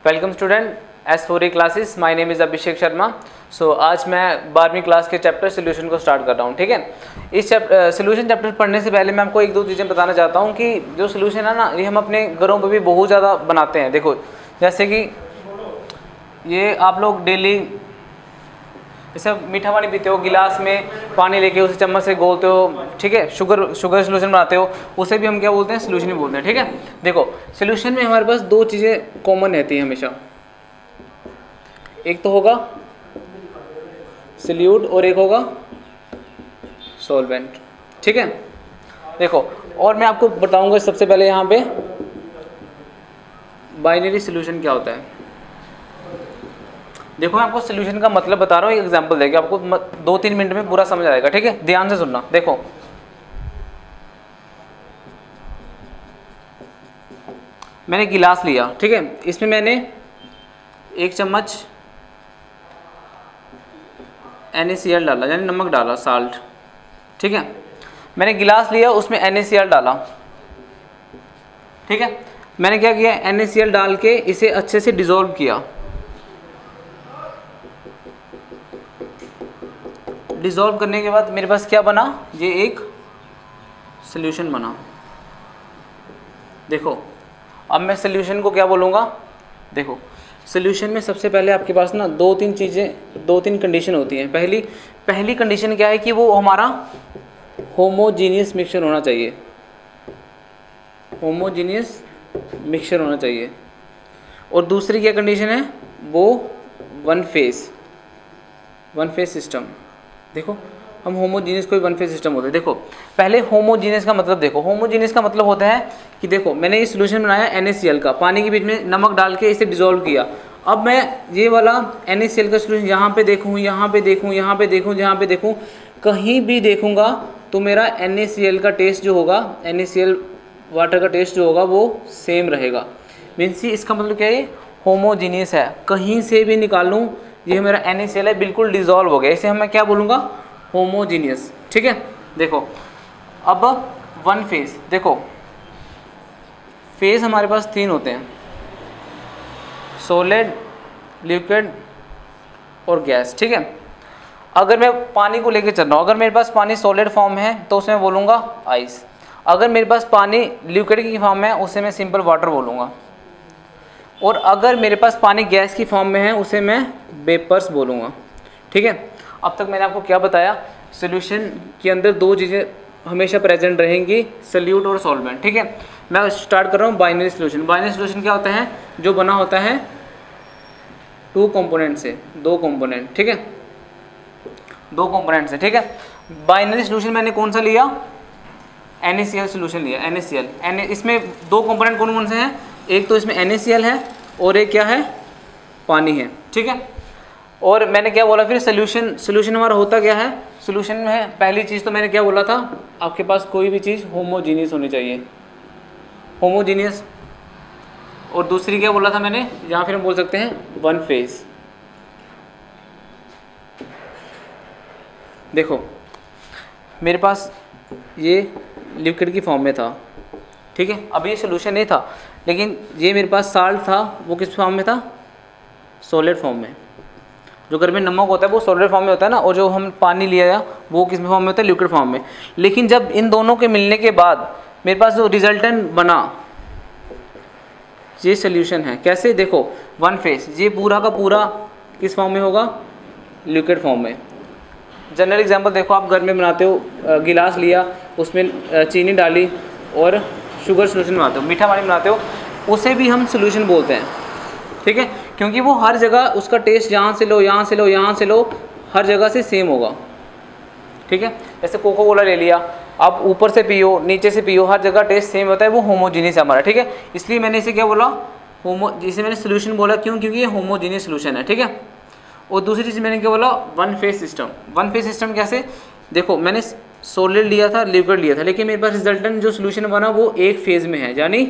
Welcome students for classes. My name is Abhishek Sharma. So आज मैं 12वीं क्लास के चैप्टर सोल्यूशन को स्टार्ट कर रहा हूँ। ठीक है, इस सोल्यूशन चैप्टर पढ़ने से पहले मैं आपको एक दो चीज़ें बताना चाहता हूँ कि जो सोल्यूशन है ना, ये हम अपने घरों पर भी बहुत ज़्यादा बनाते हैं। देखो, जैसे कि ये आप लोग डेली जैसे मीठा पानी पीते हो, गिलास में पानी लेके उसे चम्मच से घोलते हो। ठीक है, शुगर सोल्यूशन बनाते हो, उसे भी हम क्या बोलते हैं? सोल्यूशन ही बोलते हैं। ठीक है, देखो सोल्यूशन में हमारे पास दो चीज़ें कॉमन रहती हैं हमेशा। एक तो होगा सोल्यूट और एक होगा सॉल्वेंट। ठीक है, देखो और मैं आपको बताऊंगा सबसे पहले यहाँ पे बाइनरी सोल्यूशन क्या होता है। देखो मैं आपको सोल्यूशन का मतलब बता रहा हूँ, एक एग्जांपल देके आपको 2-3 मिनट में पूरा समझ आएगा। ठीक है, ध्यान से सुनना। देखो मैंने गिलास लिया, ठीक है, इसमें मैंने 1 चम्मच NaCl डाला, यानी नमक डाला, साल्ट। ठीक है, मैंने गिलास लिया, उसमें NaCl डाला। ठीक है, मैंने क्या किया? NaCl डाल के इसे अच्छे से डिसॉल्व किया। डिसॉल्व करने के बाद मेरे पास क्या बना? ये एक सॉल्यूशन बना। देखो अब मैं सॉल्यूशन को क्या बोलूँगा? देखो सॉल्यूशन में सबसे पहले आपके पास ना 2-3 कंडीशन होती हैं। पहली कंडीशन क्या है कि वो हमारा होमोजीनियस मिक्सचर होना चाहिए। होमोजीनियस मिक्सचर होना चाहिए। और दूसरी क्या कंडीशन है? वो वन फेज सिस्टम। देखो हम होमोजीनियस कोई वन फेज सिस्टम होता है। देखो पहले होमोजीनियस का मतलब देखो, होमोजीनियस का मतलब होता है कि देखो मैंने ये सॉल्यूशन बनाया NaCl का, पानी के बीच में नमक डाल के इसे डिसॉल्व किया। अब मैं ये वाला NaCl का सॉल्यूशन यहाँ पे देखूँ, यहाँ पे देखूँ, यहाँ पे देखूँ, यहाँ पे देखूँ, कहीं भी देखूँगा तो मेरा NaCl का टेस्ट जो होगा, NaCl वाटर का टेस्ट जो होगा वो सेम रहेगा। मीन्स इसका मतलब क्या है? होमोजीनियस है। कहीं से भी निकाल लूँ, ये मेरा NaCl है, बिल्कुल डिसॉल्व हो गया, इसे हम मैं क्या बोलूँगा? होमोजीनियस। ठीक है, देखो अब वन फेज। देखो फेज हमारे पास 3 होते हैं, सॉलिड, लिक्विड और गैस। ठीक है, अगर मैं पानी को लेके चल रहा हूँ, अगर मेरे पास पानी सॉलिड फॉर्म है तो उसमें बोलूँगा आइस। अगर मेरे पास पानी लिक्विड की फॉर्म में है उसे मैं सिंपल वाटर बोलूँगा। और अगर मेरे पास पानी गैस की फॉर्म में है उसे मैं वेपर्स बोलूँगा। ठीक है, अब तक मैंने आपको क्या बताया? सॉल्यूशन के अंदर 2 चीज़ें हमेशा प्रेजेंट रहेंगी, सोल्यूट और सॉल्वेंट। ठीक है, मैं स्टार्ट कर रहा हूँ बाइनरी सॉल्यूशन। बाइनरी सॉल्यूशन क्या होता है? जो बना होता है 2 कंपोनेंट से, 2 कंपोनेंट। ठीक है, 2 कंपोनेंट से। ठीक है, बाइनरी सॉल्यूशन मैंने कौन सा लिया? NaCl सॉल्यूशन लिया, NaCl। इसमें 2 कंपोनेंट कौन कौन से हैं? एक तो इसमें NaCl है और एक क्या है? पानी है। ठीक है, और मैंने क्या बोला फिर? सोल्यूशन हमारा होता क्या है? सोल्यूशन में पहली चीज़ तो मैंने क्या बोला था? आपके पास कोई भी चीज़ होमोजीनियस होनी चाहिए, होमोजीनियस। और दूसरी क्या बोला था मैंने? यहाँ फिर हम बोल सकते हैं वन फेज। देखो मेरे पास ये लिक्विड की फॉर्म में था। ठीक है, अब ये सोल्यूशन नहीं था, लेकिन ये मेरे पास साल्ट था, वो किस फॉर्म में था? सॉलिड फॉर्म में। जो घर में नमक होता है वो सॉलिड फॉर्म में होता है ना, और जो हम पानी लिया वो किस फॉर्म में होता है? लिक्विड फॉर्म में। लेकिन जब इन दोनों के मिलने के बाद मेरे पास जो रिजल्टेंट बना, ये सोल्यूशन है। कैसे? देखो वन फेज, ये पूरा का पूरा किस फॉर्म में होगा? लिक्विड फॉर्म में। जनरल एग्जांपल देखो, आप घर में बनाते हो, गिलास लिया, उसमें चीनी डाली और शुगर सोल्यूशन बनाते हो, मीठा पानी बनाते हो, उसे भी हम सोल्यूशन बोलते हैं। ठीक है, क्योंकि वो हर जगह उसका टेस्ट यहाँ से लो, यहाँ से लो, यहाँ से लो, हर जगह से सेम होगा। ठीक है, जैसे कोको कोला ले लिया, आप ऊपर से पियो, नीचे से पियो, हर जगह टेस्ट सेम होता है, वो होमोजीनियस है हमारा। ठीक है, इसलिए मैंने इसे क्या बोला? जिसे मैंने सोल्यूशन बोला। क्यों? क्योंकि ये होमोजीनियस सोल्यूशन है। ठीक है, और दूसरी चीज़ मैंने क्या बोला? One phase system. One phase system कैसे? देखो मैंने सॉलिड लिया था, लिक्विड लिया था, लेकिन मेरे पास रिजल्टेंट जो सोल्यूशन बना वो एक फेज में है, यानी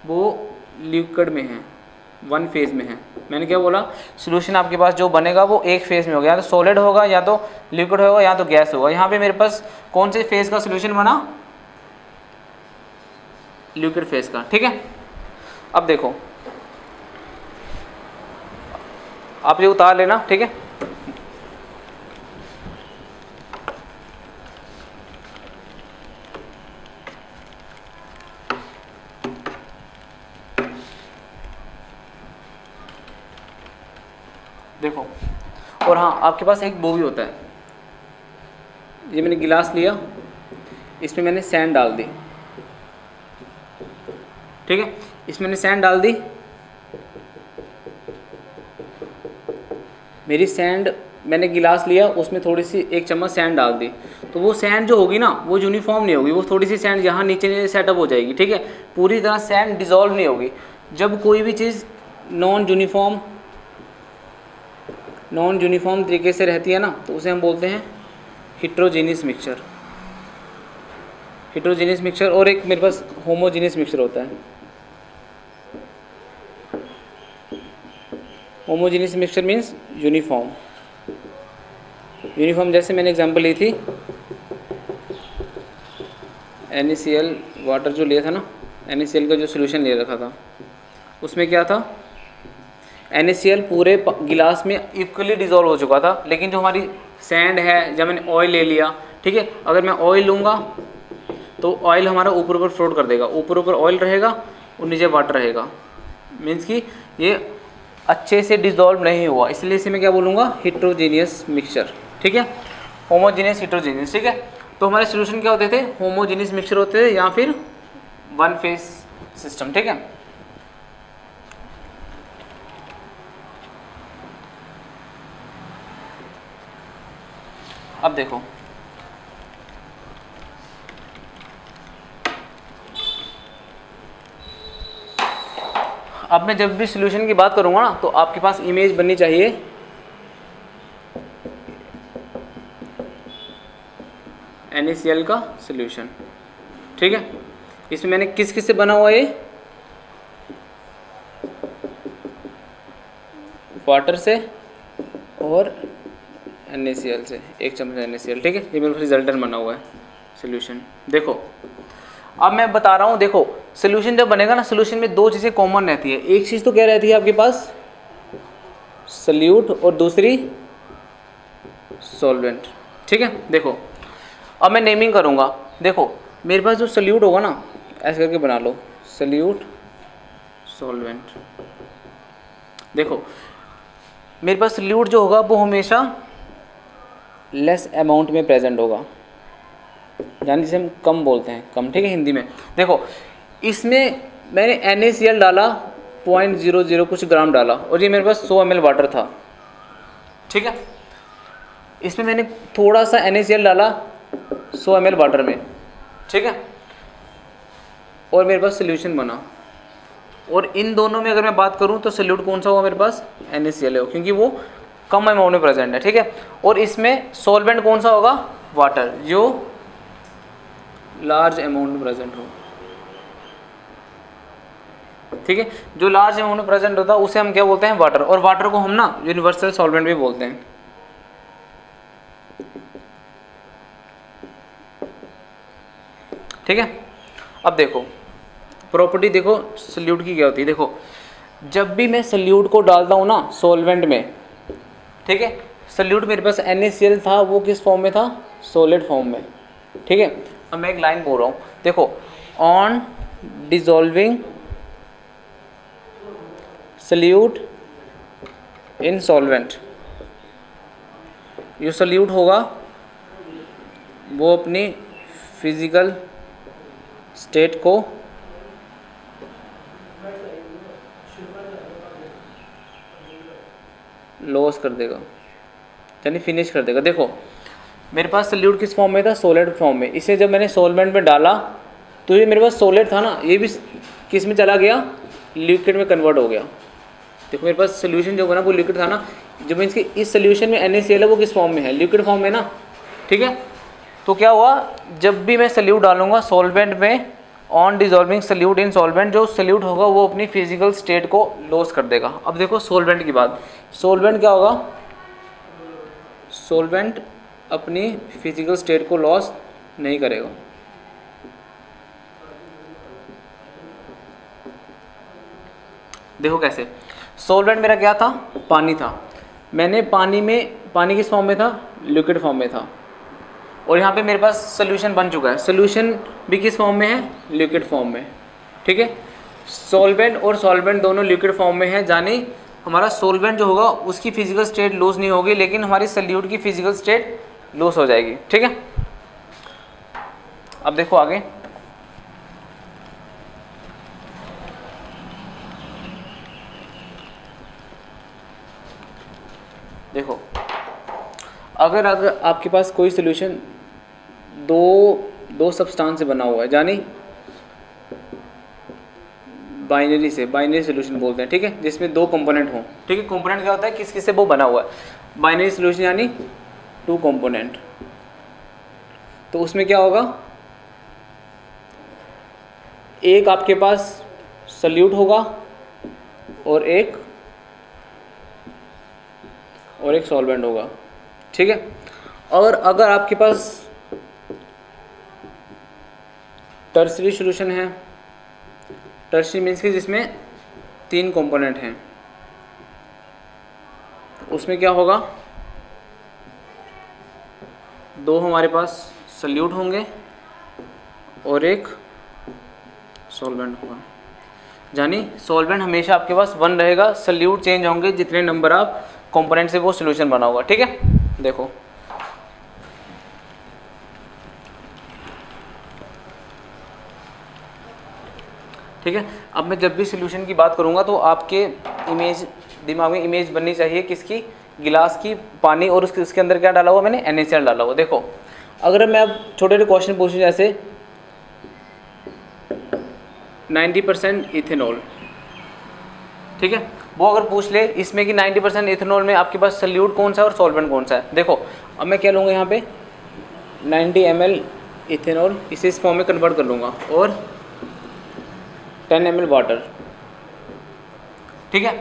वो लिक्विड में है, वन फेज में है। मैंने क्या बोला? सॉल्यूशन आपके पास जो बनेगा वो एक फेज में होगा, या तो सॉलिड होगा, या तो लिक्विड होगा, या तो गैस होगा। यहाँ पे मेरे पास कौन से फेज का सॉल्यूशन बना? लिक्विड फेज का। ठीक है, अब देखो आप ये उतार लेना, ठीक है। देखो, और हाँ आपके पास एक वो भी होता है, ये मैंने गिलास लिया, इसमें मैंने सैंड डाल दी, ठीक है, इसमें मैंने सैंड डाल दी, मेरी सैंड, मैंने गिलास लिया उसमें थोड़ी सी 1 चम्मच सैंड डाल दी, तो वो सैंड जो होगी ना वो यूनिफॉर्म नहीं होगी, वो थोड़ी सी सैंड यहाँ नीचे सेटअप हो जाएगी, ठीक है, पूरी तरह सैंड डिज़ोल्व नहीं होगी। जब कोई भी चीज़ नॉन यूनिफॉर्म तरीके से रहती है ना, तो उसे हम बोलते हैं हिट्रोजीनियस मिक्सचर। हिट्रोजीनियस मिक्सचर, और एक मेरे पास होमोजीनियस मिक्सचर होता है। Homogeneous mixture means uniform. जैसे मैंने एग्जांपल ली थी NaCl वाटर जो लिया था ना, NaCl का जो सोल्यूशन ले रखा था, उसमें क्या था, NaCl पूरे गिलास में इक्वली डिज़ोल्व हो चुका था, लेकिन जो हमारी सैंड है, जब मैंने ऑयल ले लिया, ठीक है, अगर मैं ऑयल लूँगा तो ऑयल हमारा ऊपर ऊपर फ्लोट कर देगा, ऊपर ऊपर ऑयल रहेगा और नीचे वाटर रहेगा, मीन्स कि ये अच्छे से डिज़ोल्व नहीं हुआ, इसलिए इसे मैं क्या बोलूँगा, हिट्रोजीनियस मिक्सचर, ठीक है, होमोजीनियस हिट्रोजीनियस, ठीक है। तो हमारे सोल्यूशन क्या होते थे, होमोजीनियस मिक्सचर होते थे या फिर वन फेज सिस्टम, ठीक है। अब देखो, अब मैं जब भी सॉल्यूशन की बात करूंगा ना, तो आपके पास इमेज बननी चाहिए, NaCl का सॉल्यूशन, ठीक है। इसमें मैंने किस किस से बना हुआ है, वाटर से और NaCl से, 1 चम्मच NaCl, ठीक है, ये मेरे रिजल्टेंट बना हुआ है सॉल्यूशन। देखो अब मैं बता रहा हूँ, देखो सॉल्यूशन जब बनेगा ना, सॉल्यूशन में 2 चीज़ें कॉमन रहती है, एक चीज़ तो क्या रहती है आपके पास, सॉल्यूट, और दूसरी सॉल्वेंट, ठीक है। देखो अब मैं नेमिंग करूँगा, देखो मेरे पास जो सॉल्यूट होगा ना, ऐसे करके बना लो, सॉल्यूट सॉल्वेंट। देखो मेरे पास सॉल्यूट जो होगा वो हमेशा लेस अमाउंट में प्रेजेंट होगा, यानी जिसे हम कम बोलते हैं, कम, ठीक है, हिंदी में। देखो इसमें मैंने NaCl डाला 0.00 कुछ ग्राम डाला, और ये मेरे पास 100 ml वाटर था, ठीक है। इसमें मैंने थोड़ा सा NaCl डाला 100 ml वाटर में, ठीक है, और मेरे पास सोल्यूशन बना। और इन दोनों में अगर मैं बात करूं तो सोल्यूट कौन सा होगा मेरे पास, NaCl है, क्योंकि वो कम अमाउंट में प्रेजेंट है, ठीक है। और इसमें सॉल्वेंट कौन सा होगा, वाटर, जो लार्ज अमाउंट में प्रेजेंट हो, ठीक है, जो लार्ज अमाउंट में प्रेजेंट होता है उसे हम क्या बोलते हैं, वाटर। और वाटर को हम ना यूनिवर्सल सॉल्वेंट भी बोलते हैं, ठीक है। अब देखो प्रॉपर्टी, देखो सॉल्यूट की क्या होती है, देखो जब भी मैं सॉल्यूट को डालता हूँ ना सॉल्वेंट में, ठीक है, सॉल्यूट मेरे पास NaCl था, वो किस फॉर्म में था, सॉलिड फॉर्म में, ठीक है। अब मैं एक लाइन बोल रहा हूँ, देखो on dissolving solute in solvent, जो सॉल्यूट होगा वो अपनी फिजिकल स्टेट को लॉस कर देगा, यानी फिनिश कर देगा। देखो मेरे पास सॉल्यूट किस फॉर्म में था, सॉलिड फॉर्म में, इसे जब मैंने सॉल्वेंट में डाला तो ये मेरे पास सॉलिड था ना, ये भी किस में चला गया, लिक्विड में कन्वर्ट हो गया। देखो मेरे पास सोल्यूशन जो होगा ना वो लिक्विड था ना, जो मीन्स कि इस सोल्यूशन में NaCl है वो किस फॉर्म में है, लिक्विड फॉर्म में ना, ठीक है। तो क्या हुआ, जब भी मैं सॉल्यूट डालूंगा सॉल्वेंट में, on dissolving solute in solvent, जो सॉल्यूट होगा वो अपनी फिजिकल स्टेट को लॉस कर देगा। अब देखो सॉल्वेंट की बात, सॉल्वेंट क्या होगा, सॉल्वेंट अपनी फिजिकल स्टेट को लॉस नहीं करेगा। देखो कैसे, सॉल्वेंट मेरा क्या था, पानी था, मैंने पानी किस फॉर्म में था, लिक्विड फॉर्म में था, और यहाँ पे मेरे पास सोल्यूशन बन चुका है। सोल्यूशन भी किस फॉर्म में है, लिक्विड फॉर्म में। ठीक है, सॉल्वेंट और सॉल्वेंट दोनों लिक्विड फॉर्म में है, यानी हमारा सॉल्वेंट जो होगा उसकी फिजिकल स्टेट लूज नहीं होगी, लेकिन हमारी सॉल्यूट की फिजिकल स्टेट लूज हो जाएगी। ठीक है, अब देखो आगे। देखो अगर आपके पास कोई सोल्यूशन दो सब्सटेंस से बना हुआ है, यानी बाइनरी सोल्यूशन बोलते हैं। ठीक है, जिसमें दो कंपोनेंट हों। ठीक है, कंपोनेंट क्या होता है, किस से वो बना हुआ है। बाइनरी सोल्यूशन यानी 2 कंपोनेंट। तो उसमें क्या होगा, एक आपके पास सॉल्यूट होगा और एक सॉल्वेंट होगा। ठीक है, और अगर आपके पास टर्सरी सॉल्यूशन है, टर्सरी मीन्स कि जिसमें 3 कंपोनेंट हैं, उसमें क्या होगा, 2 हमारे पास सॉल्यूट होंगे और एक सॉल्वेंट होगा। यानी सॉल्वेंट हमेशा आपके पास 1 रहेगा, सॉल्यूट चेंज होंगे जितने नंबर आप कंपोनेंट से वो सॉल्यूशन बना होगा। ठीक है, देखो ठीक है, अब मैं जब भी सॉल्यूशन की बात करूंगा तो आपके दिमाग में इमेज बननी चाहिए किसकी, गिलास की, पानी, और उसके अंदर क्या डाला हुआ मैंने, NaCl डाला हुआ। देखो अगर मैं अब छोटे क्वेश्चन पूछूं, जैसे 90% इथेनॉल, ठीक है, वो अगर पूछ ले इसमें कि 90% इथेनॉल में आपके पास सॉल्यूट कौन सा है और सॉल्वेंट कौन सा है। देखो अब मैं क्या लूँगा, यहाँ पे 90 ml इथेनॉल, इसे इस फॉर्म में कन्वर्ट कर लूँगा, और 10 ml वाटर। ठीक है,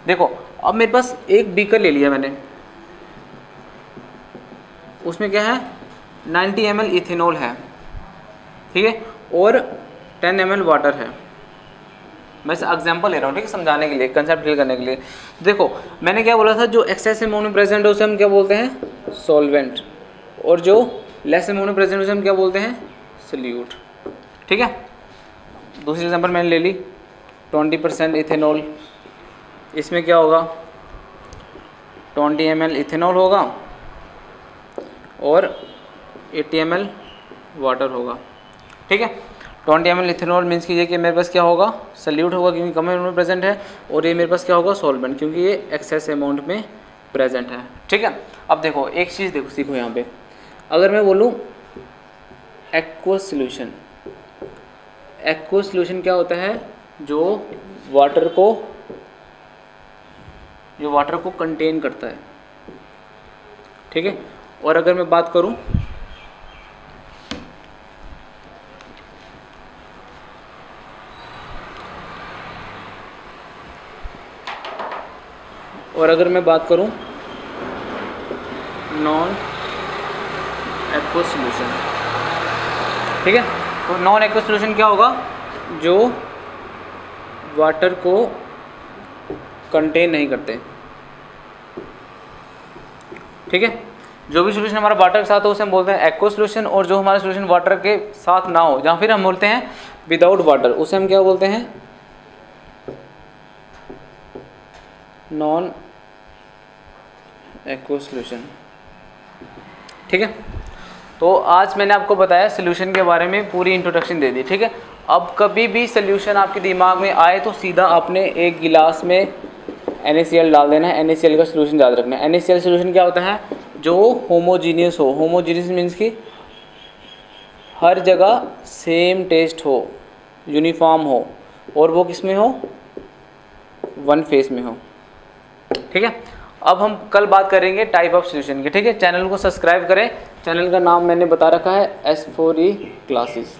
देखो अब मेरे पास एक बीकर ले लिया मैंने, उसमें क्या है, 90 ml इथेनॉल है। ठीक है, और 10 ml वाटर है। मैं एग्जांपल ले रहा हूँ, ठीक है, समझाने के लिए, कंसेप्ट क्लियर करने के लिए। देखो मैंने क्या बोला था, जो एक्सेस अमाउंट में प्रेजेंट है उसे हम क्या बोलते हैं, सॉल्वेंट, और जो लेस अमाउंट में प्रेजेंट है उसे हम क्या बोलते हैं, सॉल्यूट। ठीक है, दूसरी एग्जांपल मैंने ले ली, 20% इथेनॉल, इसमें क्या होगा, 20 ml इथेनॉल होगा और 80 ml वाटर होगा। ठीक है, 20 ml इथेनॉल मीन्स कीजिए कि मेरे पास क्या होगा, सॉल्यूट होगा क्योंकि कम अमाउंट में प्रेजेंट है, और ये मेरे पास क्या होगा, सॉल्वेंट, क्योंकि ये एक्सेस अमाउंट में प्रेजेंट है। ठीक है, अब देखो एक चीज़ देखो, सीखो यहाँ पे, अगर मैं बोलूँ एक्वस सॉल्यूशन, एक्वस सॉल्यूशन क्या होता है, जो वाटर को कंटेन करता है। ठीक है, और अगर मैं बात करूं नॉन एक्वस सॉल्यूशन, ठीक है, तो नॉन एक्वस सॉल्यूशन क्या होगा, जो वाटर को कंटेन नहीं करते। ठीक है, जो भी सॉल्यूशन हमारा वाटर के साथ हो उसे हम बोलते हैं एक्वस सॉल्यूशन, और जो हमारा सॉल्यूशन वाटर के साथ ना हो, या फिर हम बोलते हैं विदाउट वाटर, उसे हम क्या बोलते हैं, नॉन एक्वस सॉल्यूशन। ठीक है, तो आज मैंने आपको बताया सॉल्यूशन के बारे में, पूरी इंट्रोडक्शन दे दी। ठीक है, अब कभी भी सॉल्यूशन आपके दिमाग में आए तो सीधा आपने एक गिलास में NaCl डाल देना है। NaCl का सॉल्यूशन याद रखना है। NaCl सॉल्यूशन क्या होता है, जो होमोजीनियस हो। होमोजीनियस मीन्स कि हर जगह सेम टेस्ट हो, यूनिफॉर्म हो, और वो किस में हो, 1 फेस में हो। ठीक है, अब हम कल बात करेंगे टाइप ऑफ सॉल्यूशन की। ठीक है, चैनल को सब्सक्राइब करें, चैनल का नाम मैंने बता रखा है S4E classes.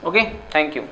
Okay, thank you.